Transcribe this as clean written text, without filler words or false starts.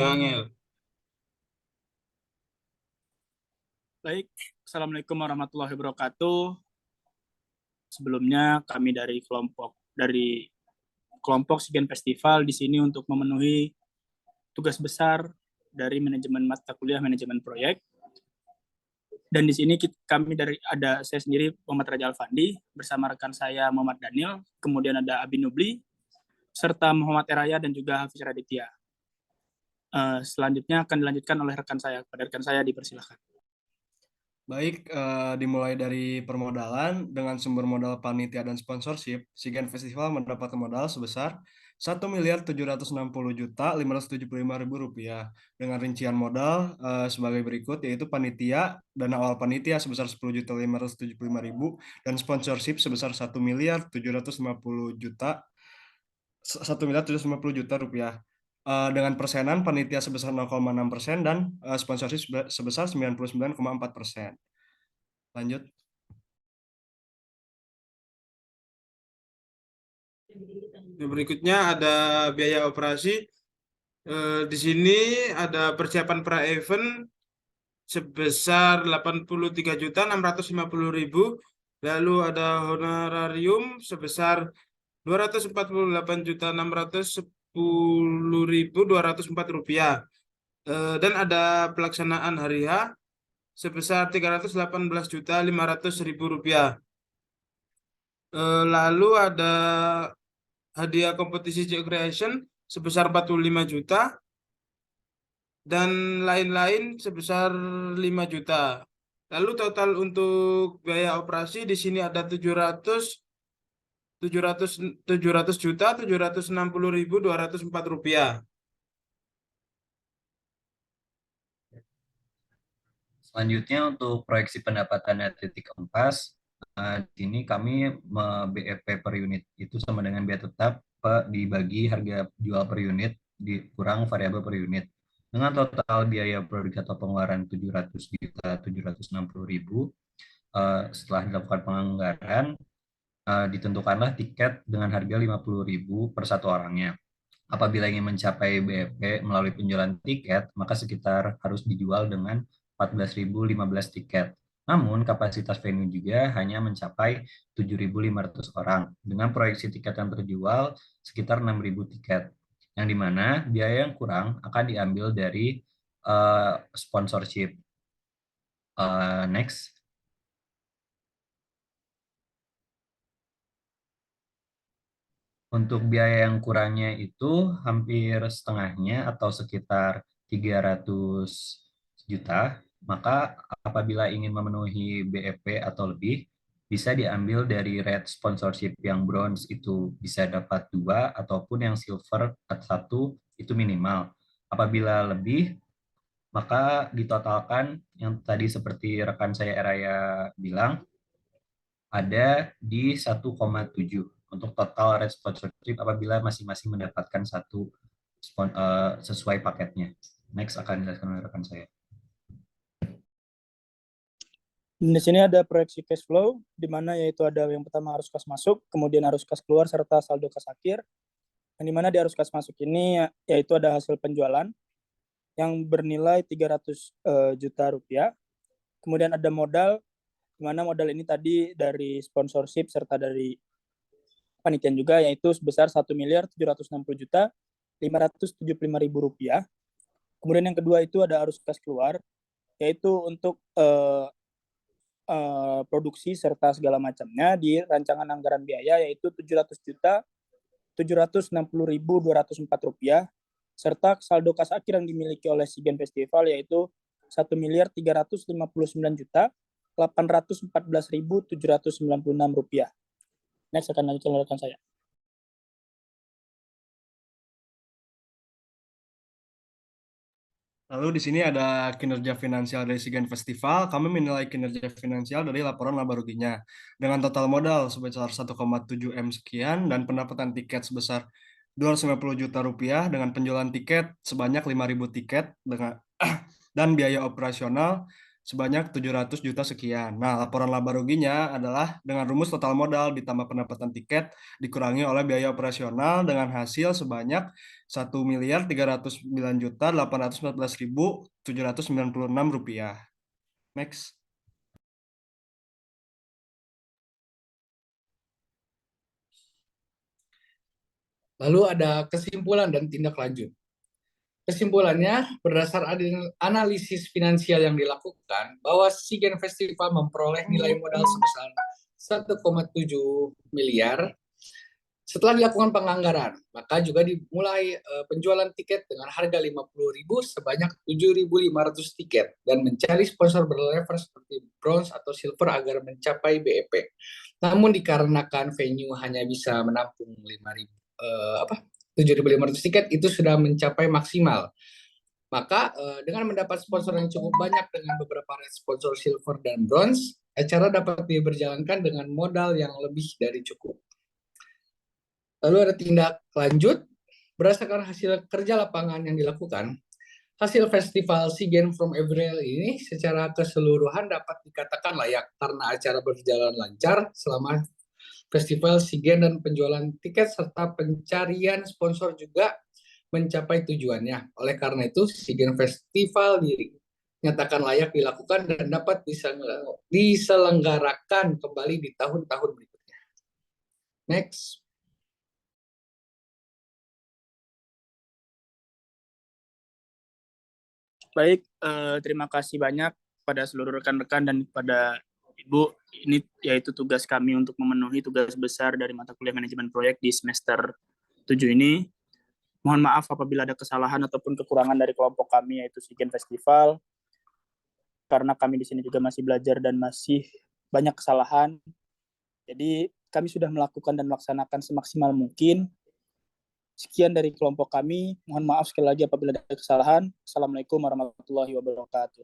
Angel. Baik, Assalamualaikum warahmatullahi wabarakatuh. Sebelumnya kami dari kelompok Sigen Festival di sini untuk memenuhi tugas besar dari manajemen mata kuliah manajemen proyek. Dan di sini ada saya sendiri Muhammad Raja Alfandi bersama rekan saya Muhammad Daniel, kemudian ada Abi Nubli serta Muhammad Eraya dan juga Hafiz Raditya. Selanjutnya akan dilanjutkan oleh rekan saya. Pada rekan saya dipersilahkan. Baik, dimulai dari permodalan dengan sumber modal panitia dan sponsorship, Sigen Festival mendapat modal sebesar Rp1.760.575.000 dengan rincian modal sebagai berikut, yaitu panitia, dana awal panitia sebesar Rp10.575.000 dan sponsorship sebesar Rp1.750.000 dengan persenan panitia sebesar 0,6% dan sponsorship sebesar 99,4%. Lanjut. Berikutnya ada biaya operasi. Di sini ada persiapan pra-event sebesar Rp83.650.000. Lalu ada honorarium sebesar Rp244.610.204. Dan ada pelaksanaan hari H sebesar Rp318.500.000. Lalu ada hadiah kompetisi Jack Creation sebesar 45 juta dan lain-lain sebesar 5 juta. Lalu total untuk biaya operasi di sini ada 700 juta 760.204 rupiah. Selanjutnya untuk proyeksi pendapatan titik empas, di sini kami BEP per unit itu sama dengan biaya tetap dibagi harga jual per unit dikurang variabel per unit. Dengan total biaya produk atau pengeluaran 700.760.000, setelah dilakukan penganggaran, ditentukanlah tiket dengan harga 50.000 per satu orangnya. Apabila ingin mencapai BEP melalui penjualan tiket, maka sekitar harus dijual dengan 14.015 tiket. Namun, kapasitas venue juga hanya mencapai 7.500 orang, dengan proyeksi tiket yang terjual sekitar 6.000 tiket, yang dimana biaya yang kurang akan diambil dari sponsorship. Next. Untuk biaya yang kurangnya itu hampir setengahnya atau sekitar 300 juta, maka apabila ingin memenuhi BEP atau lebih, bisa diambil dari rate sponsorship yang bronze itu bisa dapat 2, ataupun yang silver 1 itu minimal. Apabila lebih, maka ditotalkan yang tadi seperti rekan saya Eraya bilang, ada di 1,7 untuk total rate sponsorship apabila masing-masing mendapatkan satu sesuai paketnya. Next akan dijelaskan oleh rekan saya. Di sini ada proyeksi cash flow, di mana yaitu ada yang pertama arus kas masuk, kemudian arus kas keluar, serta saldo kas akhir. Yang di mana di arus kas masuk ini yaitu ada hasil penjualan yang bernilai 300 juta rupiah. Kemudian ada modal, di mana modal ini tadi dari sponsorship serta dari panitia juga, yaitu sebesar 1.760.575.000 rupiah. Kemudian yang kedua itu ada arus kas keluar, yaitu untuk produksi serta segala macamnya di rancangan anggaran biaya, yaitu 700.760.204 rupiah, serta saldo kas akhir yang dimiliki oleh Sigen Festival yaitu 1.359.814.796 rupiah. Next akan lanjutkan rekan saya. Lalu di sini ada kinerja finansial dari Sigen Festival. Kami menilai kinerja finansial dari laporan laba ruginya dengan total modal sebesar 1,7 M sekian dan pendapatan tiket sebesar 250 juta rupiah dengan penjualan tiket sebanyak 5.000 tiket dengan dan biaya operasional sebanyak 700 juta sekian. Nah, laporan laba ruginya adalah dengan rumus total modal ditambah pendapatan tiket dikurangi oleh biaya operasional dengan hasil sebanyak 1.309.814.796 rupiah. Next. Lalu ada kesimpulan dan tindak lanjut. Kesimpulannya, berdasar analisis finansial yang dilakukan, bahwa SEAGAN Festival memperoleh nilai modal sebesar 1,7 miliar setelah dilakukan penganggaran. Maka juga dimulai penjualan tiket dengan harga 50.000 sebanyak 7.500 tiket dan mencari sponsor berlevel seperti bronze atau silver agar mencapai BEP. Namun dikarenakan venue hanya bisa menampung 7.500 tiket, itu sudah mencapai maksimal. Maka dengan mendapat sponsor yang cukup banyak dengan beberapa sponsor silver dan bronze, acara dapat diberjalankan dengan modal yang lebih dari cukup. Lalu ada tindak lanjut, berdasarkan hasil kerja lapangan yang dilakukan, hasil festival SEAGAN from April ini secara keseluruhan dapat dikatakan layak karena acara berjalan lancar selama festival SEAGAN dan penjualan tiket serta pencarian sponsor juga mencapai tujuannya. Oleh karena itu, SEAGAN Festival dinyatakan layak dilakukan dan dapat diselenggarakan kembali di tahun-tahun berikutnya. Next. Baik, terima kasih banyak pada seluruh rekan-rekan dan pada Ibu. Ini yaitu tugas kami untuk memenuhi tugas besar dari mata kuliah manajemen proyek di semester 7 ini. Mohon maaf apabila ada kesalahan ataupun kekurangan dari kelompok kami yaitu SEAGAN Festival. Karena kami di sini juga masih belajar dan masih banyak kesalahan. Jadi kami sudah melakukan dan melaksanakan semaksimal mungkin. Sekian dari kelompok kami. Mohon maaf sekali lagi apabila ada kesalahan. Assalamualaikum warahmatullahi wabarakatuh.